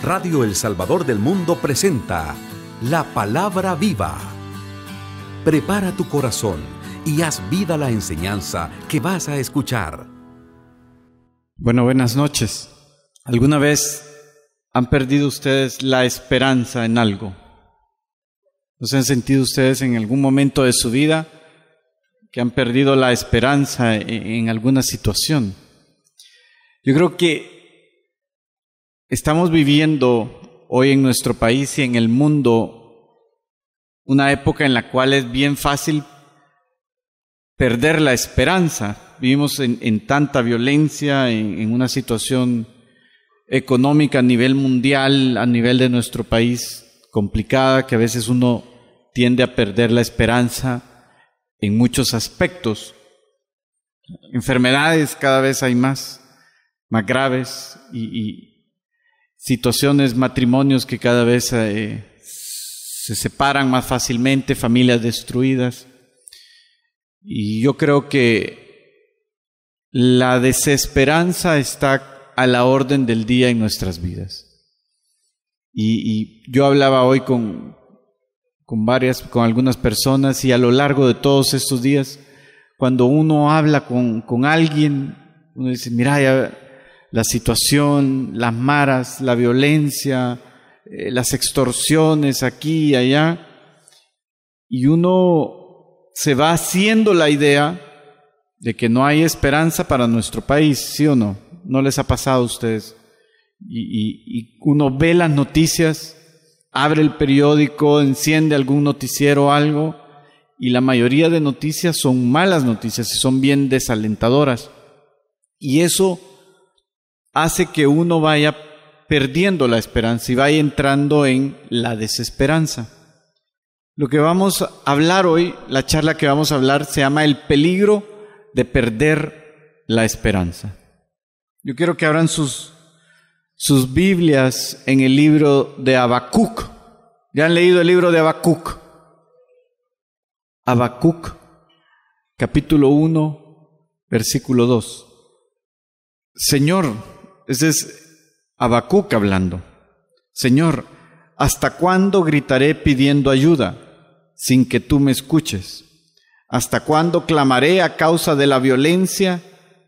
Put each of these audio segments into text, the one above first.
Radio El Salvador del Mundo presenta La Palabra Viva. Prepara tu corazón y haz vida la enseñanza que vas a escuchar. Bueno, buenas noches. ¿Alguna vez han perdido ustedes la esperanza en algo? ¿No se han sentido ustedes en algún momento de su vida que han perdido la esperanza en alguna situación? Yo creo que estamos viviendo hoy en nuestro país y en el mundo una época en la cual es bien fácil perder la esperanza. Vivimos en tanta violencia, en una situación económica a nivel mundial, a nivel de nuestro país complicada, que a veces uno tiende a perder la esperanza en muchos aspectos. Enfermedades cada vez hay más graves y situaciones, matrimonios que cada vez se separan más fácilmente, familias destruidas. Y yo creo que la desesperanza está a la orden del día en nuestras vidas. Y yo hablaba hoy con algunas personas, y a lo largo de todos estos días, cuando uno habla con alguien, uno dice, mira, ya la situación, las maras, la violencia, las extorsiones aquí y allá, y uno se va haciendo la idea de que no hay esperanza para nuestro país, ¿sí o no? ¿No les ha pasado a ustedes? Y uno ve las noticias, abre el periódico, enciende algún noticiero o algo, y la mayoría de noticias son malas noticias y son bien desalentadoras. Y eso hace que uno vaya perdiendo la esperanza y vaya entrando en la desesperanza. Lo que vamos a hablar hoy, la charla que vamos a hablar, se llama El peligro de perder la esperanza. Yo quiero que abran sus Biblias en el libro de Habacuc. ¿Ya han leído el libro de Habacuc? Habacuc, capítulo 1, versículo 2. Señor, ese es Habacuc hablando. Señor, ¿hasta cuándo gritaré pidiendo ayuda sin que tú me escuches? ¿Hasta cuándo clamaré a causa de la violencia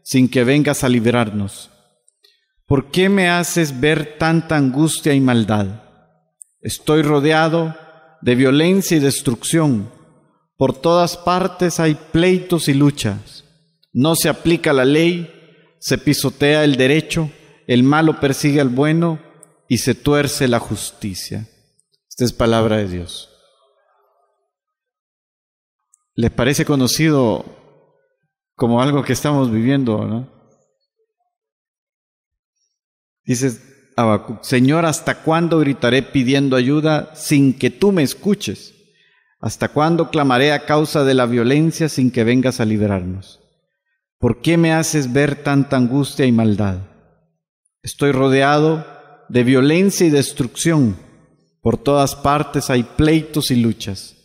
sin que vengas a librarnos? ¿Por qué me haces ver tanta angustia y maldad? Estoy rodeado de violencia y destrucción. Por todas partes hay pleitos y luchas. No se aplica la ley, se pisotea el derecho, el malo persigue al bueno y se tuerce la justicia. Esta es palabra de Dios. ¿Les parece conocido como algo que estamos viviendo, no? Dice Habacuc, Señor, ¿hasta cuándo gritaré pidiendo ayuda sin que tú me escuches? ¿Hasta cuándo clamaré a causa de la violencia sin que vengas a liberarnos? ¿Por qué me haces ver tanta angustia y maldad? Estoy rodeado de violencia y destrucción. Por todas partes hay pleitos y luchas.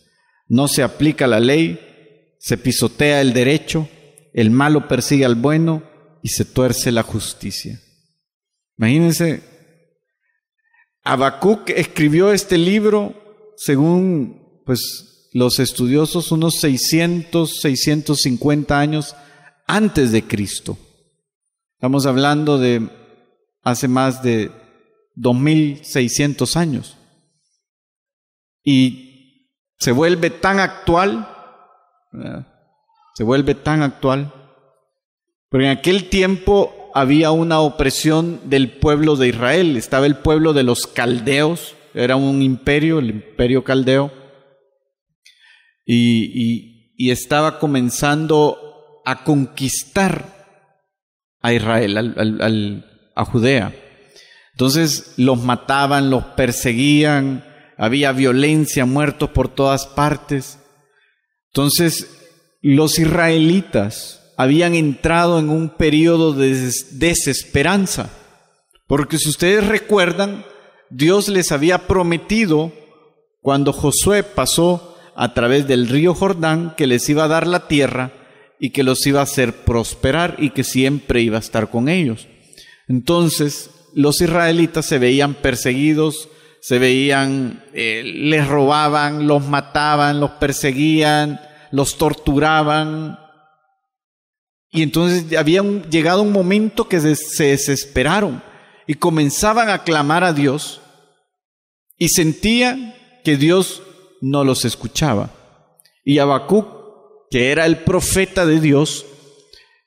No se aplica la ley, se pisotea el derecho, el malo persigue al bueno y se tuerce la justicia. Imagínense, Habacuc escribió este libro, según los estudiosos, unos 650 años antes de Cristo. Estamos hablando de hace más de 2600 años. Y se vuelve tan actual, porque en aquel tiempo había una opresión del pueblo de Israel. Estaba el pueblo de los caldeos, era un imperio, el imperio caldeo, y estaba comenzando a conquistar a Israel, a Judea. Entonces los mataban, los perseguían, había violencia, muertos por todas partes. Entonces los israelitas habían entrado en un periodo de desesperanza, porque si ustedes recuerdan, Dios les había prometido, cuando Josué pasó a través del río Jordán, que les iba a dar la tierra y que los iba a hacer prosperar y que siempre iba a estar con ellos. Entonces los israelitas se veían perseguidos, les robaban, los mataban, los perseguían, los torturaban. Y entonces había llegado un momento que se desesperaron y comenzaban a clamar a Dios y sentían que Dios no los escuchaba. Y Habacuc, que era el profeta de Dios,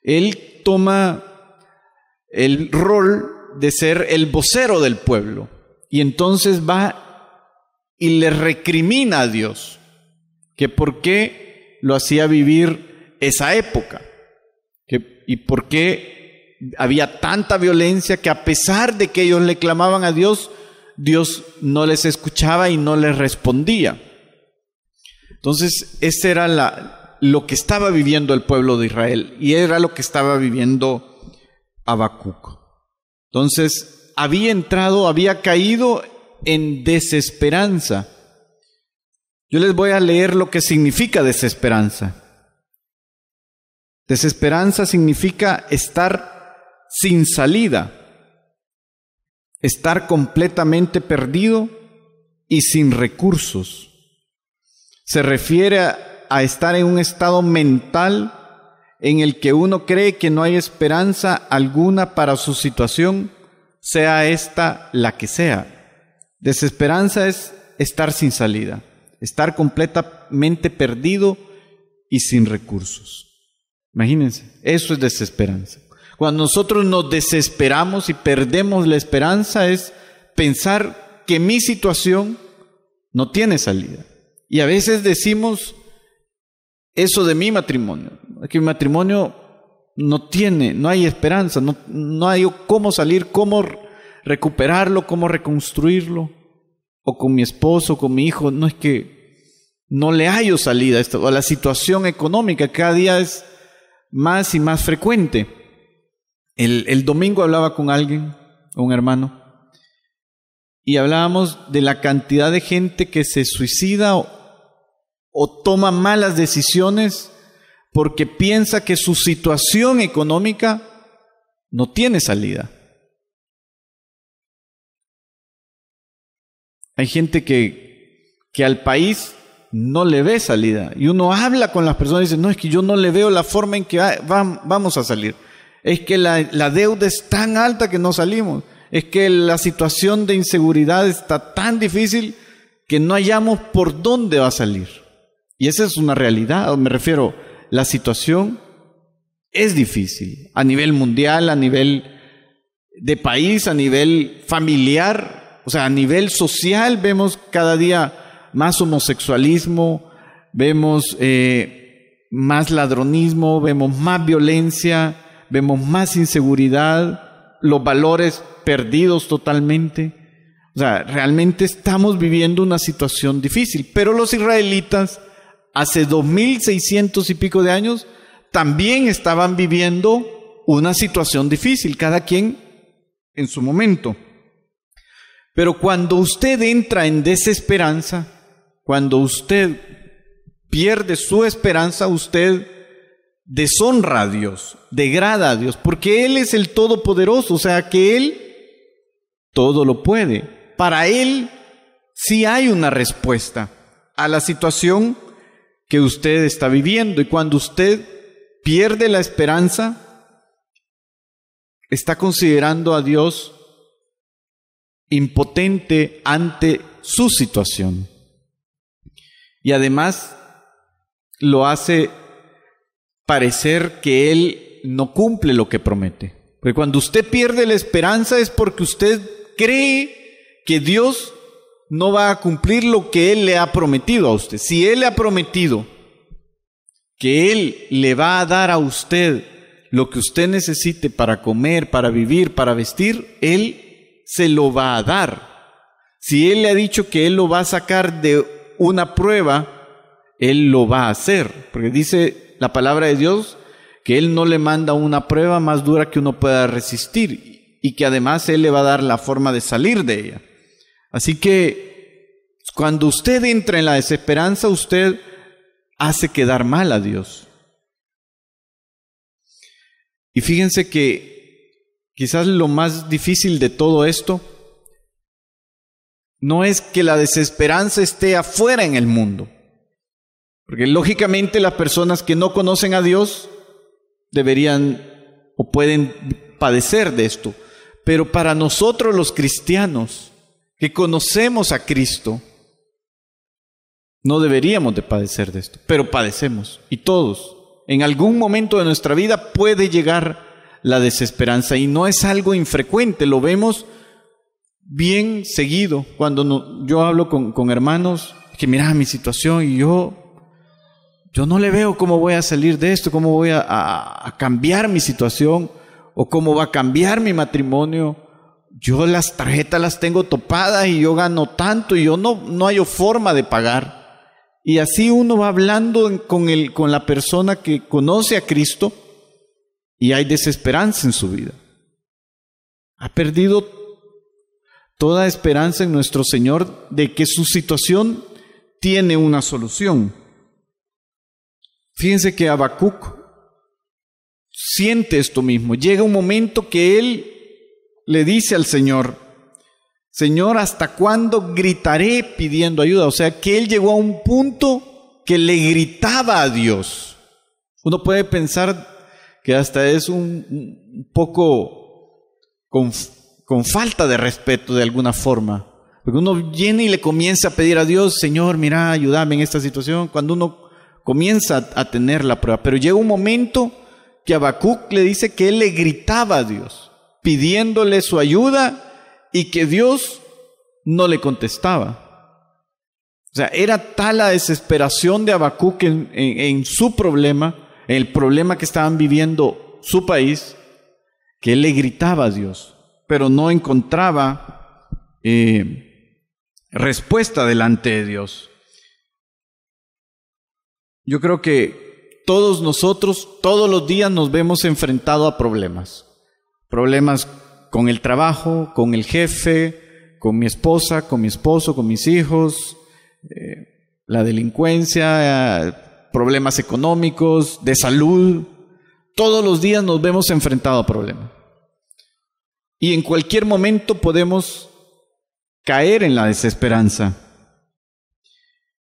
él toma el rol de ser el vocero del pueblo. Y entonces va y le recrimina a Dios que por qué lo hacía vivir esa época, y por qué había tanta violencia, que a pesar de que ellos le clamaban a Dios, Dios no les escuchaba y no les respondía. Entonces, ese era lo que estaba viviendo el pueblo de Israel, y era lo que estaba viviendo Habacuc. Entonces, había caído en desesperanza. Yo les voy a leer lo que significa desesperanza. Desesperanza significa estar sin salida, estar completamente perdido y sin recursos. Se refiere a estar en un estado mental en el que uno cree que no hay esperanza alguna para su situación, sea esta la que sea. Desesperanza es estar sin salida, estar completamente perdido y sin recursos. Imagínense, eso es desesperanza. Cuando nosotros nos desesperamos y perdemos la esperanza, es pensar que mi situación no tiene salida. Y a veces decimos eso de mi matrimonio, que mi matrimonio no hay esperanza, no hay cómo salir, cómo recuperarlo, cómo reconstruirlo, o con mi esposo, con mi hijo, no es que no le hallo salida a esto, a la situación económica cada día es más y más frecuente. El domingo hablaba con alguien, un hermano, y hablábamos de la cantidad de gente que se suicida o toma malas decisiones porque piensa que su situación económica no tiene salida. Hay gente que al país no le ve salida, y uno habla con las personas y dice, no, es que yo no le veo la forma en que vamos a salir. Es que la deuda es tan alta que no salimos. Es que la situación de inseguridad está tan difícil que no hallamos por dónde va a salir. Y esa es una realidad, me refiero, la situación es difícil a nivel mundial, a nivel de país, a nivel familiar, o sea, a nivel social vemos cada día más homosexualismo, vemos más ladronismo, vemos más violencia, vemos más inseguridad, los valores perdidos totalmente. O sea, realmente estamos viviendo una situación difícil. Pero los israelitas, hace 2600 y pico de años, también estaban viviendo una situación difícil, cada quien en su momento. Pero cuando usted entra en desesperanza, cuando usted pierde su esperanza, usted deshonra a Dios, degrada a Dios, porque Él es el Todopoderoso, o sea que Él todo lo puede. Para Él sí hay una respuesta a la situación que usted está viviendo, y cuando usted pierde la esperanza, está considerando a Dios impotente ante su situación. Y además lo hace parecer que Él no cumple lo que promete. Porque cuando usted pierde la esperanza es porque usted cree que Dios no va a cumplir lo que Él le ha prometido a usted. Si Él le ha prometido que Él le va a dar a usted lo que usted necesite para comer, para vivir, para vestir, Él se lo va a dar. Si Él le ha dicho que Él lo va a sacar de una prueba, Él lo va a hacer. Porque dice la palabra de Dios que Él no le manda una prueba más dura que uno pueda resistir, y que además Él le va a dar la forma de salir de ella. Así que cuando usted entra en la desesperanza, usted hace quedar mal a Dios. Y fíjense que quizás lo más difícil de todo esto no es que la desesperanza esté afuera en el mundo, porque lógicamente las personas que no conocen a Dios deberían o pueden padecer de esto, pero para nosotros los cristianos que conocemos a Cristo, no deberíamos de padecer de esto, pero padecemos, y todos. En algún momento de nuestra vida puede llegar la desesperanza, y no es algo infrecuente, lo vemos bien seguido. Cuando yo hablo con hermanos, que mira mi situación, y yo no le veo cómo voy a salir de esto, cómo voy a cambiar mi situación, o cómo va a cambiar mi matrimonio. Yo las tarjetas las tengo topadas y yo gano tanto y yo no hay forma de pagar. Y así uno va hablando con la persona que conoce a Cristo y hay desesperanza en su vida. Ha perdido toda esperanza en nuestro Señor de que su situación tiene una solución. Fíjense que Habacuc siente esto mismo. Llega un momento que él le dice al Señor: Señor, ¿hasta cuándo gritaré pidiendo ayuda? O sea, que él llegó a un punto que le gritaba a Dios. Uno puede pensar que hasta es un poco con falta de respeto de alguna forma. Porque uno viene y le comienza a pedir a Dios: Señor, mira, ayúdame en esta situación, cuando uno comienza a tener la prueba. Pero llega un momento que Habacuc le dice que él le gritaba a Dios, pidiéndole su ayuda, y que Dios no le contestaba. O sea, era tal la desesperación de Habacuc en su problema, en el problema que estaban viviendo su país, que él le gritaba a Dios, pero no encontraba respuesta delante de Dios. Yo creo que todos nosotros, todos los días nos vemos enfrentados a problemas con el trabajo, con el jefe, con mi esposa, con mi esposo, con mis hijos, la delincuencia, problemas económicos, de salud. Todos los días nos vemos enfrentados a problemas. Y en cualquier momento podemos caer en la desesperanza.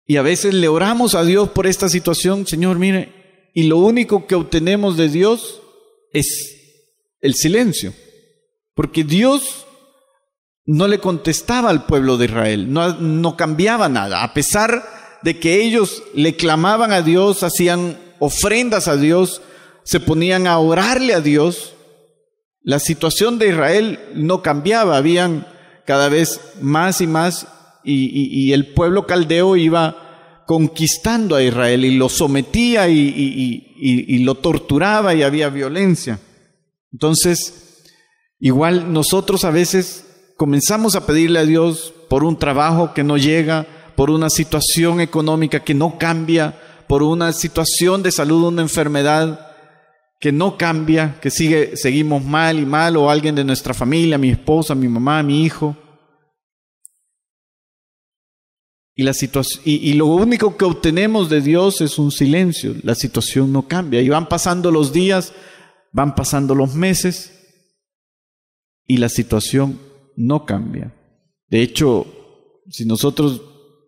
Y a veces le oramos a Dios por esta situación: Señor, mire, y lo único que obtenemos de Dios es el silencio. Porque Dios no le contestaba al pueblo de Israel, no cambiaba nada. A pesar de que ellos le clamaban a Dios, hacían ofrendas a Dios, se ponían a orarle a Dios, la situación de Israel no cambiaba. Habían cada vez más y más, y el pueblo caldeo iba conquistando a Israel y lo sometía y lo torturaba, y había violencia. Entonces, igual nosotros a veces comenzamos a pedirle a Dios por un trabajo que no llega, por una situación económica que no cambia, por una situación de salud, una enfermedad que no cambia, que seguimos mal y mal, o alguien de nuestra familia, mi esposa, mi mamá, mi hijo. Y lo único que obtenemos de Dios es un silencio. La situación no cambia. Y van pasando los días, van pasando los meses, y la situación no cambia. De hecho, si nosotros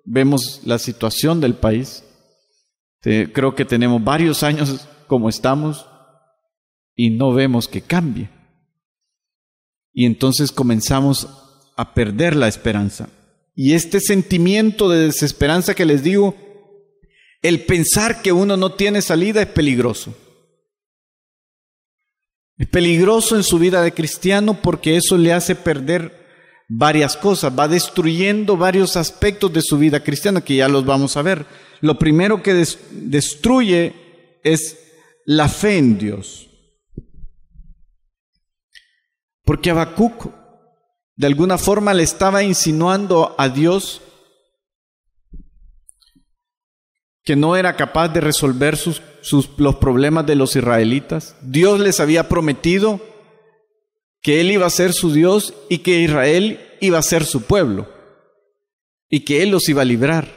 vemos la situación del país, creo que tenemos varios años como estamos y no vemos que cambie. Y entonces comenzamos a perder la esperanza. Y este sentimiento de desesperanza que les digo, el pensar que uno no tiene salida, es peligroso. Es peligroso en su vida de cristiano, porque eso le hace perder varias cosas, va destruyendo varios aspectos de su vida cristiana, que ya los vamos a ver. Lo primero que destruye es la fe en Dios. Porque Habacuc de alguna forma le estaba insinuando a Dios que no era capaz de resolver los problemas de los israelitas. Dios les había prometido que Él iba a ser su Dios y que Israel iba a ser su pueblo y que Él los iba a librar.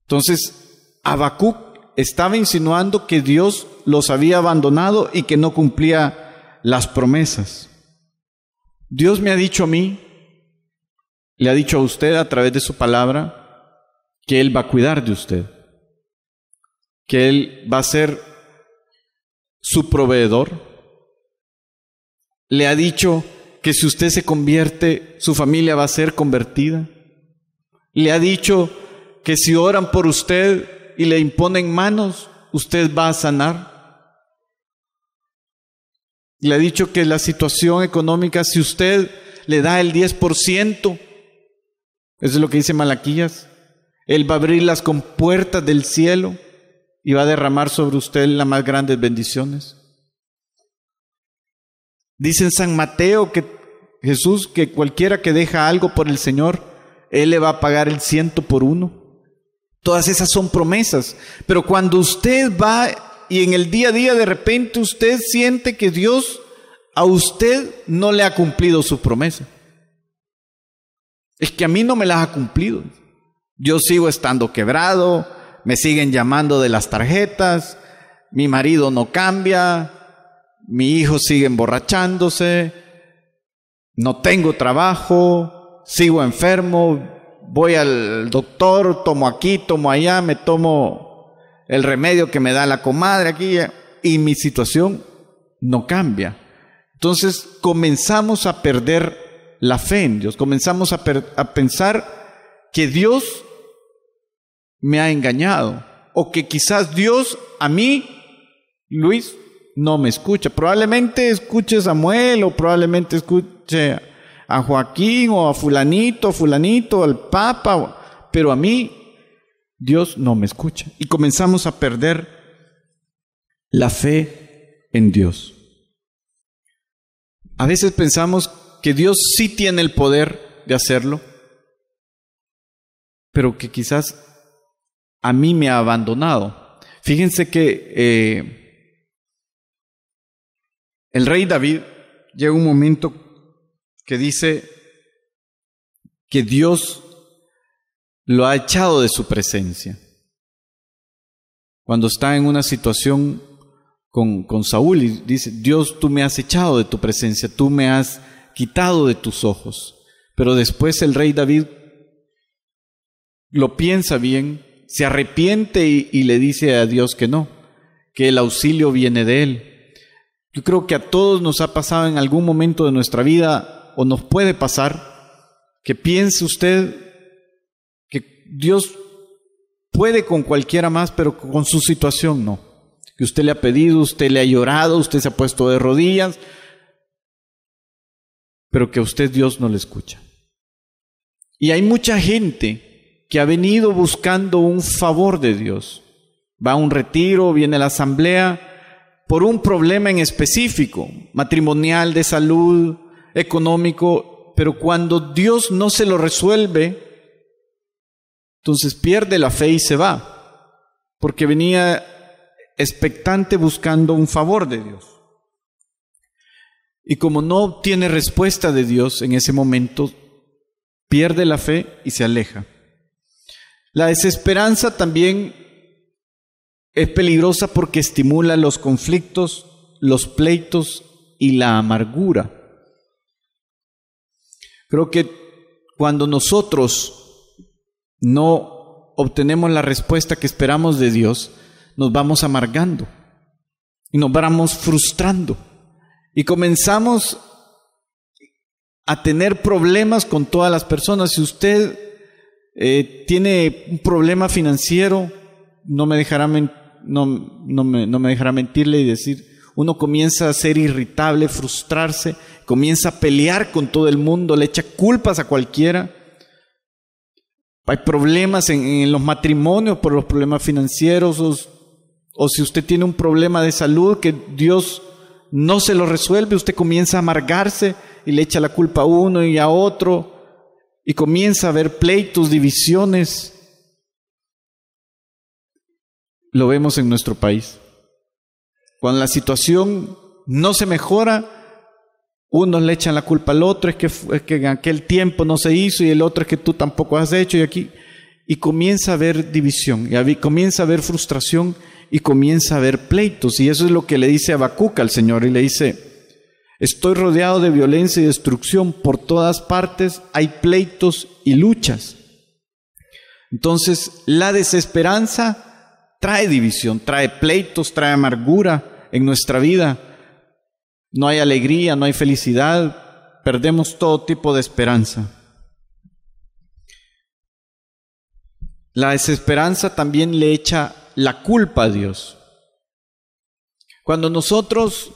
Entonces, Habacuc estaba insinuando que Dios los había abandonado y que no cumplía las promesas. Dios me ha dicho a mí, le ha dicho a usted a través de su palabra, que Él va a cuidar de usted, que Él va a ser su proveedor. Le ha dicho que si usted se convierte, su familia va a ser convertida. Le ha dicho que si oran por usted y le imponen manos, usted va a sanar. Le ha dicho que la situación económica, si usted le da el 10%, eso es lo que dice Malaquías, Él va a abrir las compuertas del cielo y va a derramar sobre usted las más grandes bendiciones. Dice en San Mateo que Jesús, que cualquiera que deja algo por el Señor, Él le va a pagar el 100 por 1. Todas esas son promesas. Pero cuando usted va y en el día a día de repente usted siente que Dios a usted no le ha cumplido su promesa. Es que a mí no me las ha cumplido. Yo sigo estando quebrado, me siguen llamando de las tarjetas, mi marido no cambia, mi hijo sigue emborrachándose, no tengo trabajo, sigo enfermo, voy al doctor, tomo aquí, tomo allá, me tomo el remedio que me da la comadre aquí y mi situación no cambia. Entonces comenzamos a perder la fe en Dios, comenzamos a pensar que Dios me ha engañado o que quizás Dios a mí, Luis, no me escucha. Probablemente escuche a Samuel o probablemente escuche a Joaquín o a fulanito, al Papa, pero a mí Dios no me escucha. Y comenzamos a perder la fe en Dios. A veces pensamos que Dios sí tiene el poder de hacerlo, pero que quizás a mí me ha abandonado. Fíjense que el rey David llega un momento que dice que Dios lo ha echado de su presencia. Cuando está en una situación con Saúl y dice: Dios, tú me has echado de tu presencia, tú me has quitado de tus ojos. Pero después el rey David lo piensa bien, se arrepiente y le dice a Dios que no, que el auxilio viene de Él. Yo creo que a todos nos ha pasado en algún momento de nuestra vida, o nos puede pasar, que piense usted que Dios puede con cualquiera más, pero con su situación no. Que usted le ha pedido, usted le ha llorado, usted se ha puesto de rodillas, pero que a usted Dios no le escucha. Y hay mucha gente que ha venido buscando un favor de Dios. Va a un retiro, viene a la asamblea por un problema en específico, matrimonial, de salud, económico, pero cuando Dios no se lo resuelve, entonces pierde la fe y se va, porque venía expectante buscando un favor de Dios. Y como no obtiene respuesta de Dios en ese momento, pierde la fe y se aleja. La desesperanza también es peligrosa porque estimula los conflictos, los pleitos y la amargura. Creo que cuando nosotros no obtenemos la respuesta que esperamos de Dios, nos vamos amargando y nos vamos frustrando y comenzamos a tener problemas con todas las personas. Si usted tiene un problema financiero, no me dejará mentirle y decir, uno comienza a ser irritable, frustrarse, comienza a pelear con todo el mundo, le echa culpas a cualquiera. Hay problemas en los matrimonios por los problemas financieros, o si usted tiene un problema de salud que Dios no se lo resuelve, usted comienza a amargarse y le echa la culpa a uno y a otro, y comienza a haber pleitos, divisiones. Lo vemos en nuestro país. Cuando la situación no se mejora, unos le echan la culpa al otro, es que en aquel tiempo no se hizo, y el otro es que tú tampoco has hecho, y comienza a haber división, y comienza a haber frustración, y comienza a haber pleitos. Y eso es lo que le dice Habacuc al Señor, y le dice: Estoy rodeado de violencia y destrucción. Por todas partes hay pleitos y luchas. Entonces, la desesperanza trae división, trae pleitos, trae amargura en nuestra vida. No hay alegría, no hay felicidad, perdemos todo tipo de esperanza. La desesperanza también le echa la culpa a Dios. Cuando nosotros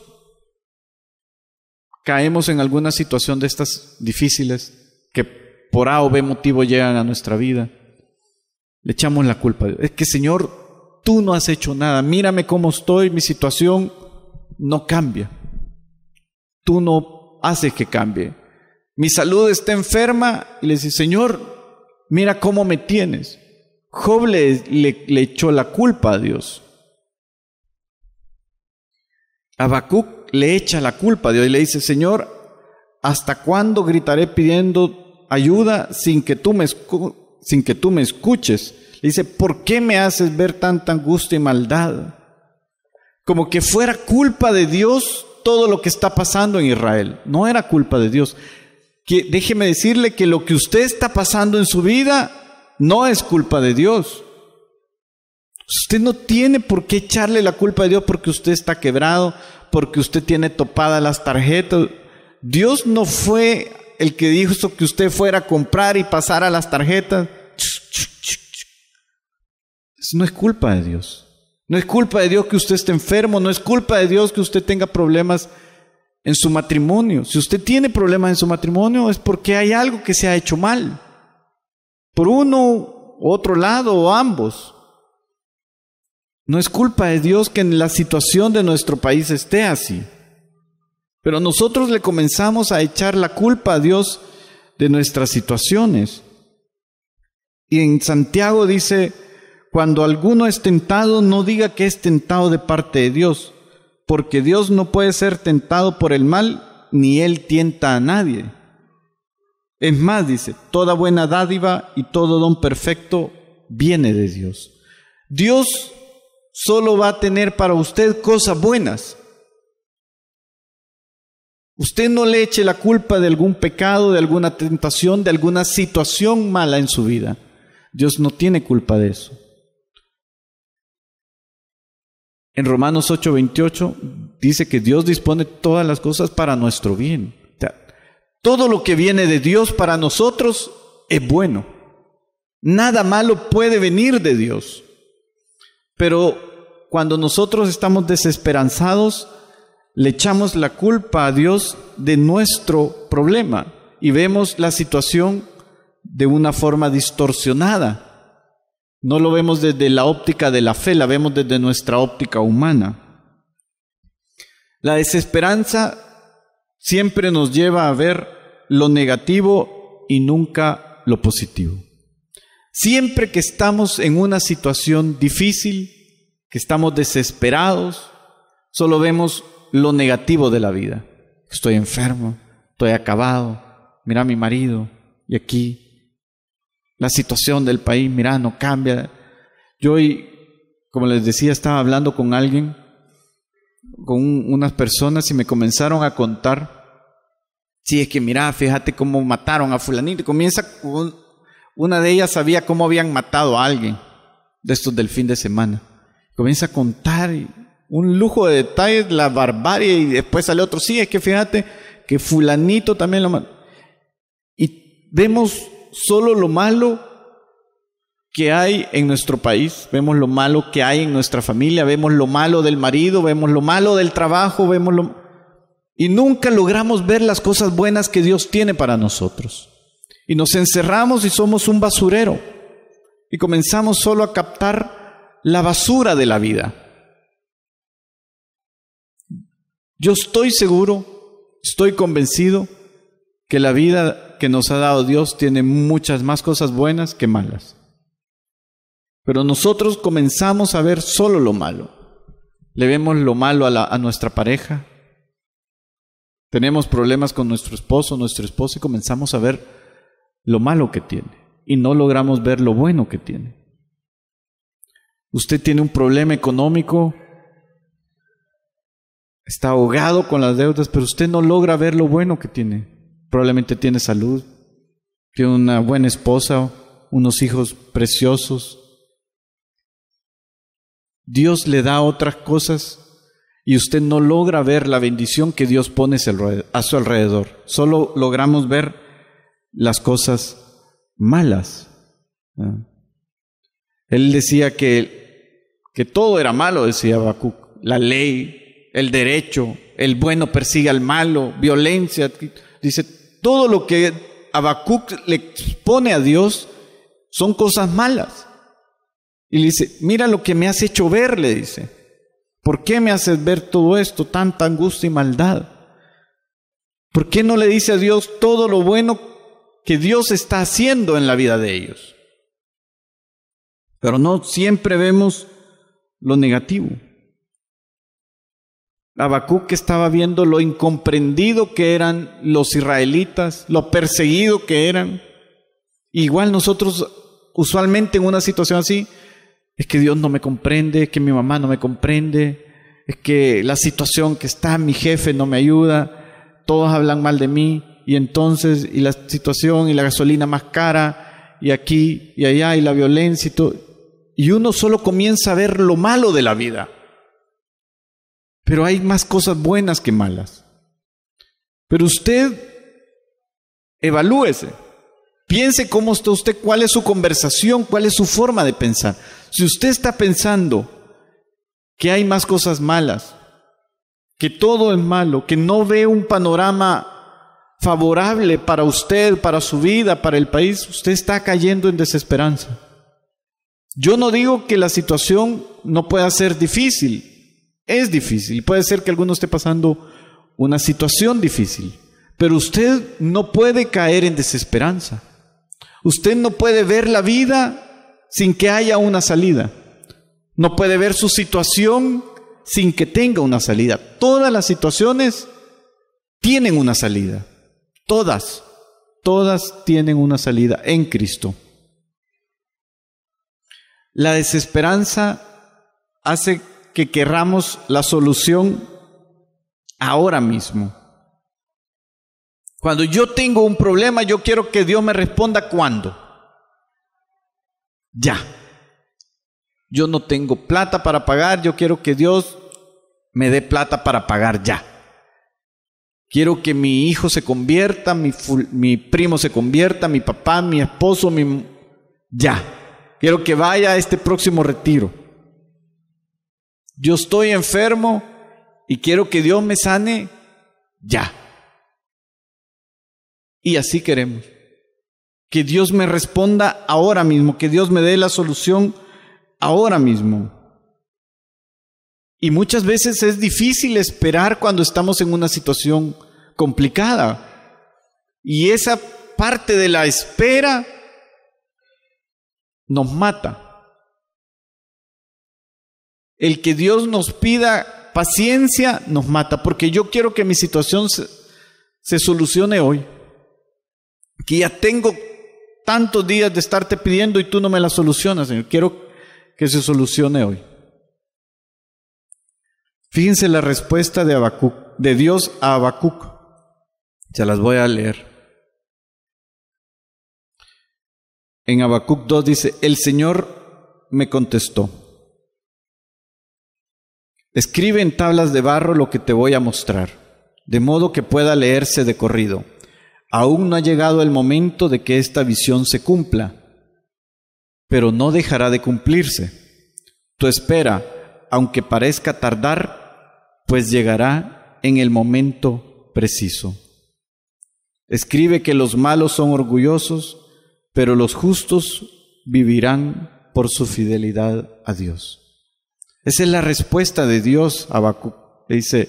caemos en alguna situación de estas difíciles, que por A o B motivo llegan a nuestra vida, le echamos la culpa a Dios. Es que, Señor, tú no has hecho nada. Mírame cómo estoy, mi situación no cambia. Tú no haces que cambie. Mi salud está enferma y le dice, Señor, mira cómo me tienes. Job le echó la culpa a Dios. Habacuc le echa la culpa a Dios y le dice, Señor, ¿hasta cuándo gritaré pidiendo ayuda sin que tú me escuches? Le dice, ¿por qué me haces ver tanta angustia y maldad? Como que fuera culpa de Dios todo lo que está pasando en Israel. No era culpa de Dios. Déjeme decirle que lo que usted está pasando en su vida no es culpa de Dios. Usted no tiene por qué echarle la culpa a Dios porque usted está quebrado, porque usted tiene topadas las tarjetas. Dios no fue el que dijo que usted fuera a comprar y pasara las tarjetas. Eso no es culpa de Dios. No es culpa de Dios que usted esté enfermo, no es culpa de Dios que usted tenga problemas en su matrimonio. Si usted tiene problemas en su matrimonio es porque hay algo que se ha hecho mal, por uno u otro lado o ambos. No es culpa de Dios que en la situación de nuestro país esté así. Pero nosotros le comenzamos a echar la culpa a Dios de nuestras situaciones. Y en Santiago dice, cuando alguno es tentado, no diga que es tentado de parte de Dios, porque Dios no puede ser tentado por el mal, ni Él tienta a nadie. Es más, dice, toda buena dádiva y todo don perfecto viene de Dios. Dios solo va a tener para usted cosas buenas. Usted no le eche la culpa de algún pecado, de alguna tentación, de alguna situación mala en su vida. Dios no tiene culpa de eso. En Romanos 8:28 dice que Dios dispone todas las cosas para nuestro bien. O sea, todo lo que viene de Dios para nosotros es bueno. Nada malo puede venir de Dios. Pero cuando nosotros estamos desesperanzados, le echamos la culpa a Dios de nuestro problema y vemos la situación de una forma distorsionada. No lo vemos desde la óptica de la fe, la vemos desde nuestra óptica humana. La desesperanza siempre nos lleva a ver lo negativo y nunca lo positivo. Siempre que estamos en una situación difícil, que estamos desesperados, solo vemos lo negativo de la vida. Estoy enfermo, estoy acabado, mira a mi marido, y aquí la situación del país, mira, no cambia. Yo hoy, como les decía, estaba hablando con alguien, con unas personas, y me comenzaron a contar, sí, es que mira, fíjate cómo mataron a fulanito. Comienza con una de ellas, sabía cómo habían matado a alguien de estos del fin de semana. Comienza a contar un lujo de detalles, la barbarie, y después sale otro, sí, es que fíjate que fulanito también lo mató. Y vemos solo lo malo que hay en nuestro país, vemos lo malo que hay en nuestra familia, vemos lo malo del marido, vemos lo malo del trabajo, y nunca logramos ver las cosas buenas que Dios tiene para nosotros. Y nos encerramos y somos un basurero, y comenzamos solo a captar la basura de la vida. Yo estoy seguro, estoy convencido que la vida que nos ha dado Dios tiene muchas más cosas buenas que malas. Pero nosotros comenzamos a ver solo lo malo. Le vemos lo malo a nuestra pareja. Tenemos problemas con nuestra esposa, y comenzamos a ver lo malo que tiene. Y no logramos ver lo bueno que tiene. Usted tiene un problema económico. está ahogado con las deudas, pero usted no logra ver lo bueno que tiene. Probablemente tiene salud, tiene una buena esposa, unos hijos preciosos. Dios le da otras cosas y usted no logra ver la bendición que Dios pone a su alrededor. Solo logramos ver las cosas malas. Él decía que todo era malo, decía Habacuc. La ley, el derecho, el bueno persigue al malo, violencia. Dice, todo lo que Habacuc le expone a Dios son cosas malas. Y le dice, mira lo que me has hecho ver, le dice. ¿Por qué me haces ver todo esto, tanta angustia y maldad? ¿Por qué no le dice a Dios todo lo bueno que Dios está haciendo en la vida de ellos? Pero no siempre vemos lo negativo. Habacuc estaba viendo lo incomprendido que eran los israelitas, lo perseguido que eran. Igual nosotros usualmente en una situación así, es que Dios no me comprende, es que mi mamá no me comprende, es que la situación que está, mi jefe no me ayuda, todos hablan mal de mí, y entonces, y la situación, y la gasolina más cara, y aquí, y allá, y la violencia y todo. Y uno solo comienza a ver lo malo de la vida. Pero hay más cosas buenas que malas. Pero usted evalúese. Piense cómo está usted, cuál es su conversación, cuál es su forma de pensar. Si usted está pensando que hay más cosas malas, que todo es malo, que no ve un panorama favorable para usted, para su vida, para el país, usted está cayendo en desesperanza. Yo no digo que la situación no pueda ser difícil, es difícil, puede ser que alguno esté pasando una situación difícil, pero usted no puede caer en desesperanza. Usted no puede ver la vida sin que haya una salida. No puede ver su situación sin que tenga una salida. Todas las situaciones tienen una salida. Todas tienen una salida en Cristo. La desesperanza hace que querramos la solución ahora mismo. Cuando yo tengo un problema, yo quiero que Dios me responda ¿cuándo? Ya. Yo no tengo plata para pagar, yo quiero que Dios me dé plata para pagar ya. Quiero que mi hijo se convierta, mi primo se convierta, mi papá, mi esposo, ya. Quiero que vaya a este próximo retiro. Yo estoy enfermo y quiero que Dios me sane ya. Y así queremos. Que Dios me responda ahora mismo, que Dios me dé la solución ahora mismo. Y muchas veces es difícil esperar cuando estamos en una situación complicada. Y esa parte de la espera nos mata. El que Dios nos pida paciencia nos mata, porque yo quiero que mi situación se solucione hoy. Que ya tengo tantos días de estarte pidiendo y tú no me la solucionas, Señor. Quiero que se solucione hoy. Fíjense la respuesta de Dios a Habacuc. Se las voy a leer. En Habacuc 2 dice, el Señor me contestó, escribe en tablas de barro lo que te voy a mostrar, de modo que pueda leerse de corrido. Aún no ha llegado el momento de que esta visión se cumpla, pero no dejará de cumplirse. Tú espera, aunque parezca tardar, pues llegará en el momento preciso. Escribe que los malos son orgullosos, pero los justos vivirán por su fidelidad a Dios. Esa es la respuesta de Dios a Habacuc. Le dice,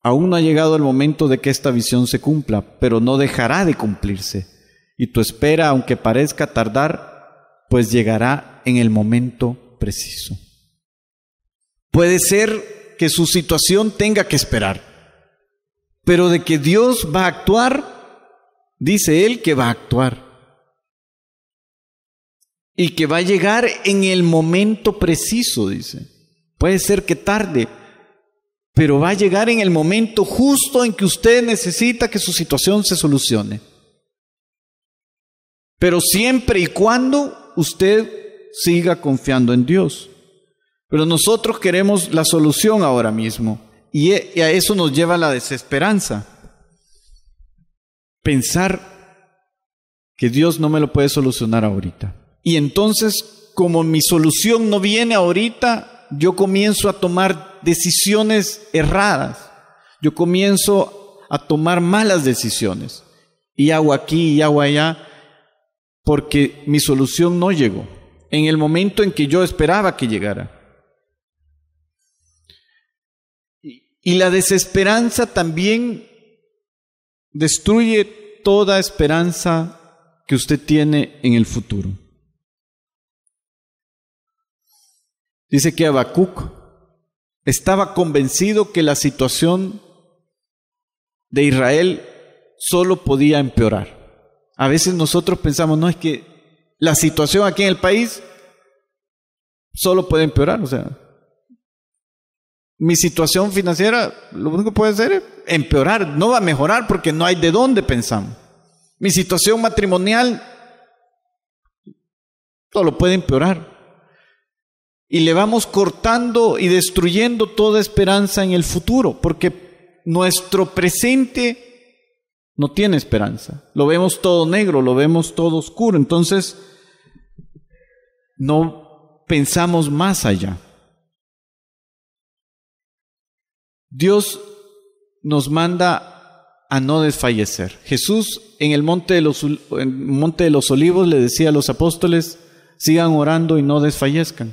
aún no ha llegado el momento de que esta visión se cumpla, pero no dejará de cumplirse. Y tu espera, aunque parezca tardar, pues llegará en el momento preciso. Puede ser que su situación tenga que esperar, pero de que Dios va a actuar, dice Él que va a actuar. Y que va a llegar en el momento preciso, dice. Puede ser que tarde, pero va a llegar en el momento justo en que usted necesita que su situación se solucione. Pero siempre y cuando usted siga confiando en Dios. Pero nosotros queremos la solución ahora mismo, y a eso nos lleva la desesperanza. Pensar que Dios no me lo puede solucionar ahorita. Y entonces, como mi solución no viene ahorita, yo comienzo a tomar decisiones erradas. Yo comienzo a tomar malas decisiones. Y hago aquí y hago allá, porque mi solución no llegó en el momento en que yo esperaba que llegara. Y la desesperanza también destruye toda esperanza que usted tiene en el futuro. Dice que Habacuc estaba convencido que la situación de Israel solo podía empeorar. A veces nosotros pensamos, no, es que la situación aquí en el país solo puede empeorar. O sea, mi situación financiera, lo único que puede hacer es empeorar, no va a mejorar porque no hay de dónde, pensamos. Mi situación matrimonial solo puede empeorar. Y le vamos cortando y destruyendo toda esperanza en el futuro, porque nuestro presente no tiene esperanza. Lo vemos todo negro, lo vemos todo oscuro. Entonces, no pensamos más allá. Dios nos manda a no desfallecer. Jesús en el Monte de los Olivos le decía a los apóstoles, sigan orando y no desfallezcan.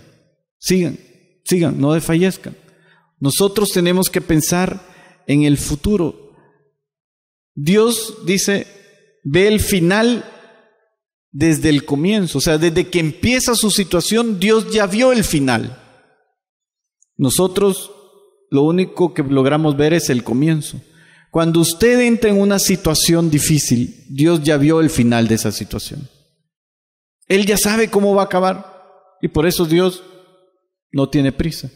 Sigan, no desfallezcan. Nosotros tenemos que pensar en el futuro. Dios dice, ve el final desde el comienzo. O sea, desde que empieza su situación, Dios ya vio el final. Nosotros lo único que logramos ver es el comienzo. Cuando usted entra en una situación difícil, Dios ya vio el final de esa situación. Él ya sabe cómo va a acabar. Y por eso Dios no tiene prisa.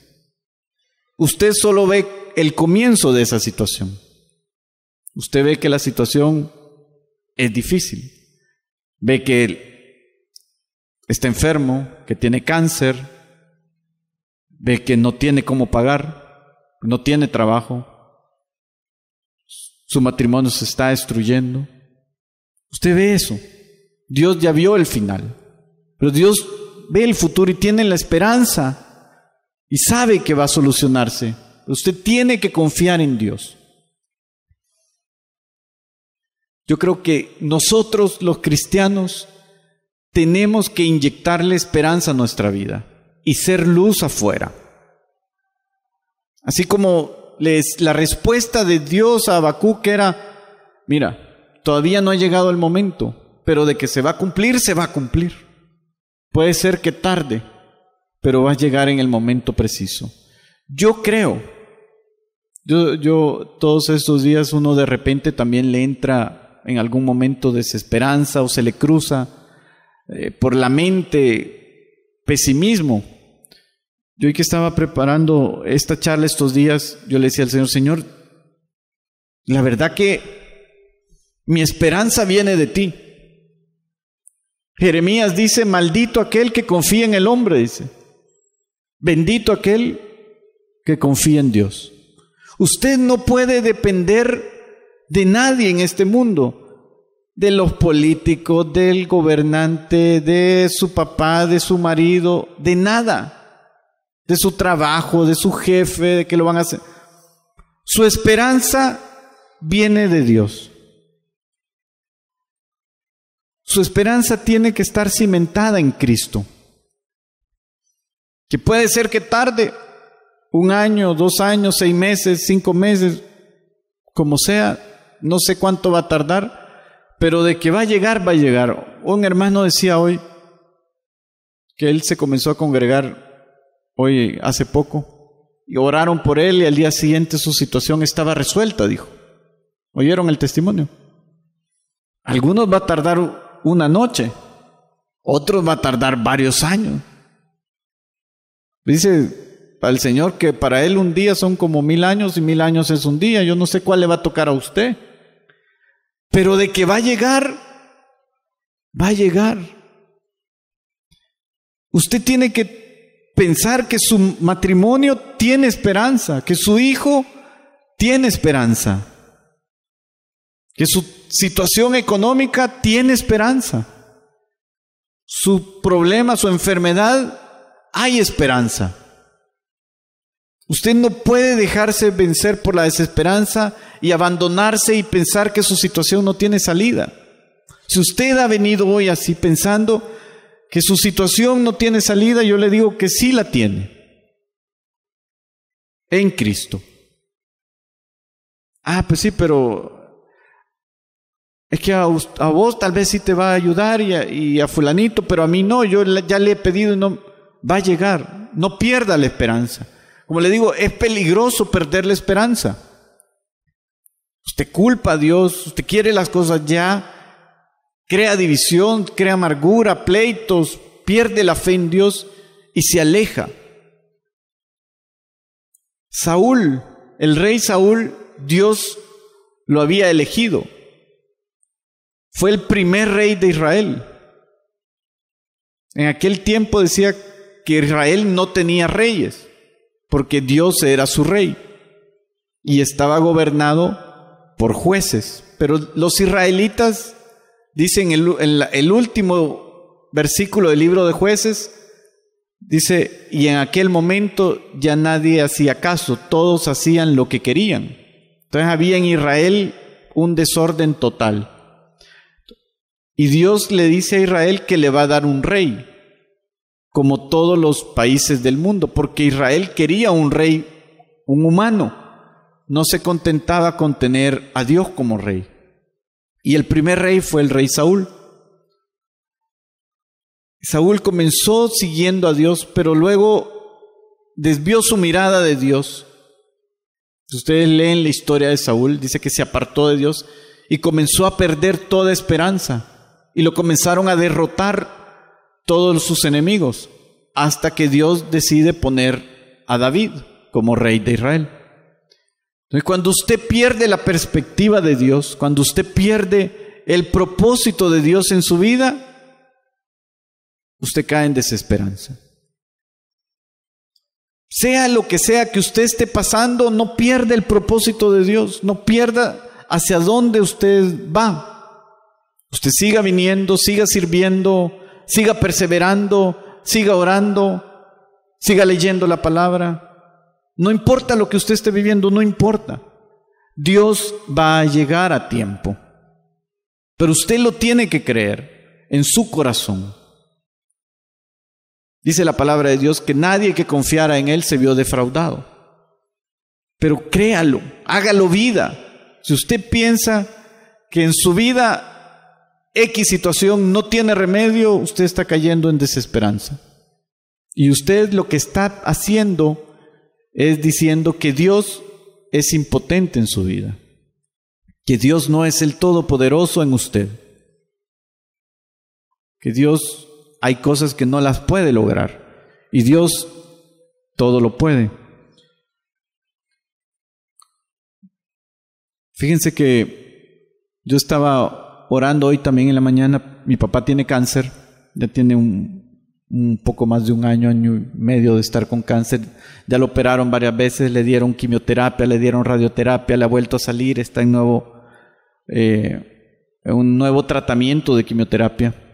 Usted solo ve el comienzo de esa situación. Usted ve que la situación es difícil. Ve que él está enfermo, que tiene cáncer, ve que no tiene cómo pagar, no tiene trabajo, su matrimonio se está destruyendo. Usted ve eso. Dios ya vio el final, pero Dios ve el futuro y tiene la esperanza y sabe que va a solucionarse. Usted tiene que confiar en Dios. Yo creo que nosotros los cristianos tenemos que inyectarle esperanza a nuestra vida y ser luz afuera. Así como la respuesta de Dios a Habacuc era, mira, todavía no ha llegado el momento, pero de que se va a cumplir, se va a cumplir. Puede ser que tarde, pero va a llegar en el momento preciso. Yo creo, yo todos estos días uno de repente también le entra en algún momento desesperanza o se le cruza por la mente pesimismo. Yo hoy que estaba preparando esta charla estos días, yo le decía al Señor, la verdad que mi esperanza viene de ti. Jeremías dice, maldito aquel que confía en el hombre, dice. Bendito aquel que confía en Dios. Usted no puede depender de nadie en este mundo, de los políticos, del gobernante, de su papá, de su marido, de nada, de su trabajo, de su jefe, de que lo van a hacer. Su esperanza viene de Dios. Su esperanza tiene que estar cimentada en Cristo. Que puede ser que tarde 1 año, 2 años, 6 meses, 5 meses, como sea, no sé cuánto va a tardar, pero de que va a llegar, va a llegar. Un hermano decía hoy que él se comenzó a congregar hoy hace poco y oraron por él y al día siguiente su situación estaba resuelta, dijo. ¿Oyeron el testimonio? Algunos va a tardar 1 noche, otros va a tardar varios años. Dice, al Señor que para Él un día son como 1000 años y 1000 años es un día. Yo no sé cuál le va a tocar a usted. Pero de que va a llegar, va a llegar. Usted tiene que pensar que su matrimonio tiene esperanza, que su hijo tiene esperanza, que su situación económica tiene esperanza, su problema, su enfermedad, hay esperanza. Usted no puede dejarse vencer por la desesperanza y abandonarse y pensar que su situación no tiene salida. Si usted ha venido hoy así pensando que su situación no tiene salida, yo le digo que sí la tiene. En Cristo. Pues sí, pero es que a vos tal vez sí te va a ayudar y a fulanito, pero a mí no. Yo ya le he pedido y no va a llegar. No pierda la esperanza. Como le digo, es peligroso perder la esperanza. Usted culpa a Dios, usted quiere las cosas ya, crea división, crea amargura, pleitos, pierde la fe en Dios y se aleja. Saúl, el rey Saúl, Dios lo había elegido. Fue el primer rey de Israel. En aquel tiempo decía que Israel no tenía reyes, porque Dios era su rey y estaba gobernado por jueces. Pero los israelitas, dicen el último versículo del libro de Jueces, dice, y en aquel momento ya nadie hacía caso, todos hacían lo que querían. Entonces había en Israel un desorden total. Y Dios le dice a Israel que le va a dar un rey, como todos los países del mundo, porque Israel quería un rey, un humano. No se contentaba con tener a Dios como rey. Y el primer rey fue el rey Saúl. Saúl comenzó siguiendo a Dios, pero luego desvió su mirada de Dios. Si ustedes leen la historia de Saúl, dice que se apartó de Dios y comenzó a perder toda esperanza. Y lo comenzaron a derrotar todos sus enemigos, hasta que Dios decide poner a David como rey de Israel. Entonces, cuando usted pierde la perspectiva de Dios, cuando usted pierde el propósito de Dios en su vida, usted cae en desesperanza. Sea lo que sea que usted esté pasando, no pierda el propósito de Dios, no pierda hacia dónde usted va. Usted siga viniendo, siga sirviendo, siga perseverando, siga orando, siga leyendo la palabra. No importa lo que usted esté viviendo, no importa. Dios va a llegar a tiempo. Pero usted lo tiene que creer en su corazón. Dice la palabra de Dios que nadie que confiara en Él se vio defraudado. Pero créalo, hágalo vida. Si usted piensa que en su vida X situación no tiene remedio, usted está cayendo en desesperanza. Y usted lo que está haciendo es diciendo que Dios es impotente en su vida, que Dios no es el todopoderoso en usted, que Dios hay cosas que no las puede lograr y Dios todo lo puede. Fíjense que yo estaba orando hoy también en la mañana. Mi papá tiene cáncer, ya tiene un poco más de un año y medio de estar con cáncer. Ya lo operaron varias veces, le dieron quimioterapia, le dieron radioterapia, le ha vuelto a salir, está en un nuevo tratamiento de quimioterapia.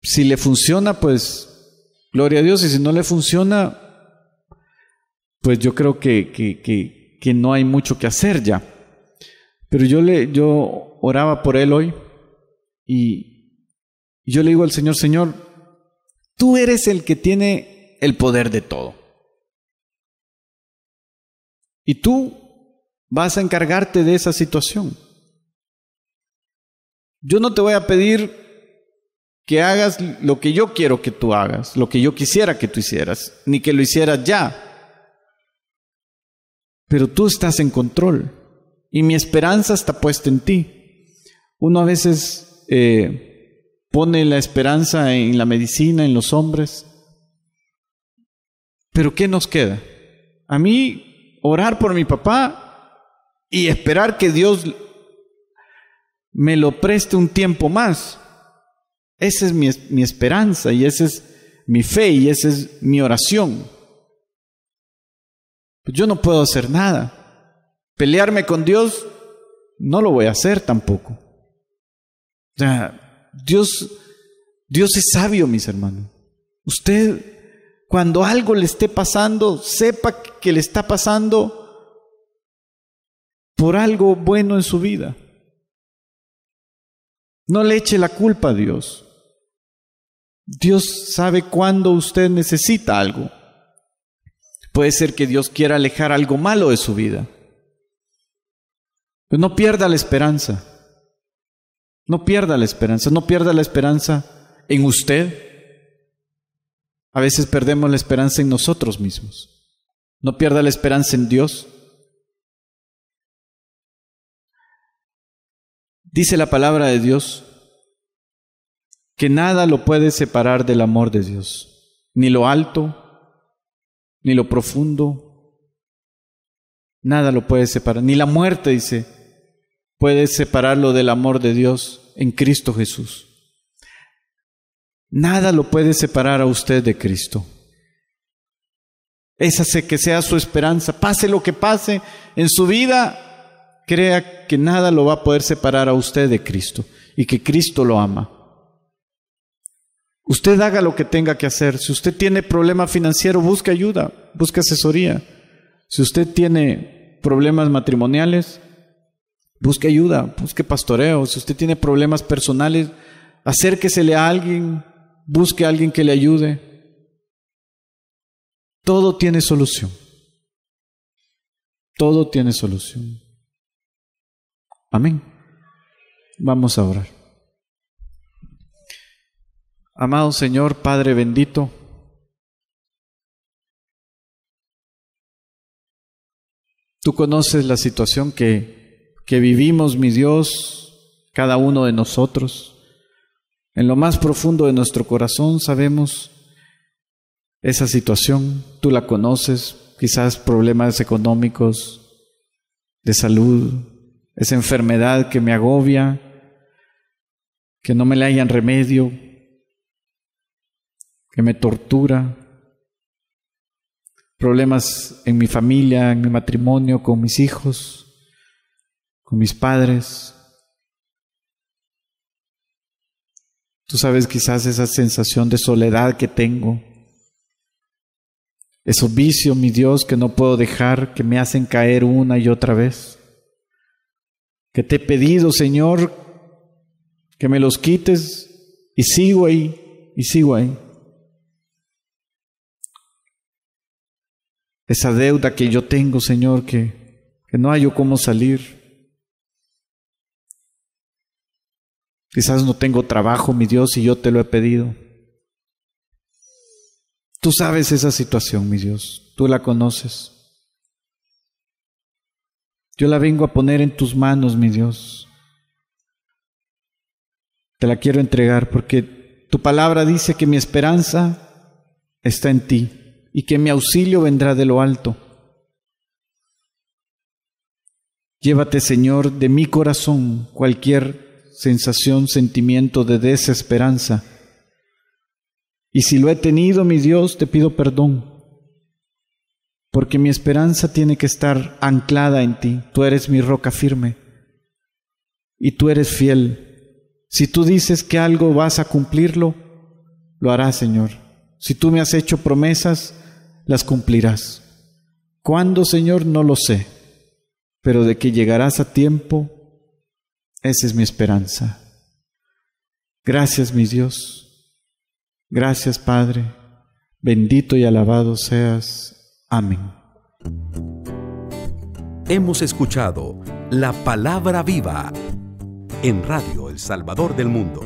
Si le funciona, pues gloria a Dios, y si no le funciona, pues yo creo que no hay mucho que hacer ya. Pero yo oraba por él hoy y yo le digo al Señor, Señor, tú eres el que tiene el poder de todo. Y tú vas a encargarte de esa situación. Yo no te voy a pedir que hagas lo que yo quiero que tú hagas, lo que yo quisiera que tú hicieras, ni que lo hicieras ya. Pero tú estás en control y mi esperanza está puesta en ti. Uno a veces pone la esperanza en la medicina, en los hombres, Pero ¿qué nos queda? A mí, orar por mi papá y esperar que Dios me lo preste un tiempo más. Esa es mi esperanza, y esa es mi fe, y esa es mi oración. Yo no puedo hacer nada. Pelearme con Dios no lo voy a hacer tampoco. O sea, Dios es sabio, mis hermanos. Usted, cuando algo le esté pasando, sepa que le está pasando por algo bueno en su vida. No le eche la culpa a Dios. Dios sabe cuándo usted necesita algo. Puede ser que Dios quiera alejar algo malo de su vida. Pero no pierda la esperanza. No pierda la esperanza. No pierda la esperanza en usted. A veces perdemos la esperanza en nosotros mismos. No pierda la esperanza en Dios. Dice la palabra de Dios que nada lo puede separar del amor de Dios. Ni lo alto, ni lo profundo. Nada lo puede separar. Ni la muerte, dice, puede separarlo del amor de Dios en Cristo Jesús. Nada lo puede separar a usted de Cristo. Esa sé que sea su esperanza. Pase lo que pase en su vida, crea que nada lo va a poder separar a usted de Cristo y que Cristo lo ama. Usted haga lo que tenga que hacer. Si usted tiene problema financiero, busque ayuda, busque asesoría. Si usted tiene problemas matrimoniales, busque ayuda, busque pastoreo. Si usted tiene problemas personales, acérquesele a alguien, busque a alguien que le ayude. Todo tiene solución. Todo tiene solución. Amén. Vamos a orar. Amado Señor, Padre bendito, Tú conoces la situación que vivimos, mi Dios, cada uno de nosotros. En lo más profundo de nuestro corazón sabemos esa situación. Tú la conoces, quizás problemas económicos, de salud, esa enfermedad que me agobia, que no me le hayan remedio, que me tortura, problemas en mi familia, en mi matrimonio, con mis hijos, con mis padres. Tú sabes quizás esa sensación de soledad que tengo, esos vicios, mi Dios, que no puedo dejar, que me hacen caer una y otra vez, que te he pedido, Señor, que me los quites, y sigo ahí, y sigo ahí. Esa deuda que yo tengo, Señor, que no hallo cómo salir. Quizás no tengo trabajo, mi Dios, y yo te lo he pedido. Tú sabes esa situación, mi Dios, tú la conoces. Yo la vengo a poner en tus manos, mi Dios. Te la quiero entregar porque tu palabra dice que mi esperanza está en ti y que mi auxilio vendrá de lo alto. Llévate, Señor, de mi corazón cualquier sensación, sentimiento de desesperanza. Y si lo he tenido, mi Dios, te pido perdón, porque mi esperanza tiene que estar anclada en ti. Tú eres mi roca firme y tú eres fiel. Si tú dices que algo vas a cumplirlo, lo harás, Señor. Si tú me has hecho promesas, las cumplirás. ¿Cuándo, Señor? No lo sé, pero de que llegarás a tiempo, esa es mi esperanza. Gracias, mi Dios. Gracias, Padre. Bendito y alabado seas. Amén. Hemos escuchado La Palabra Viva en Radio El Salvador del Mundo.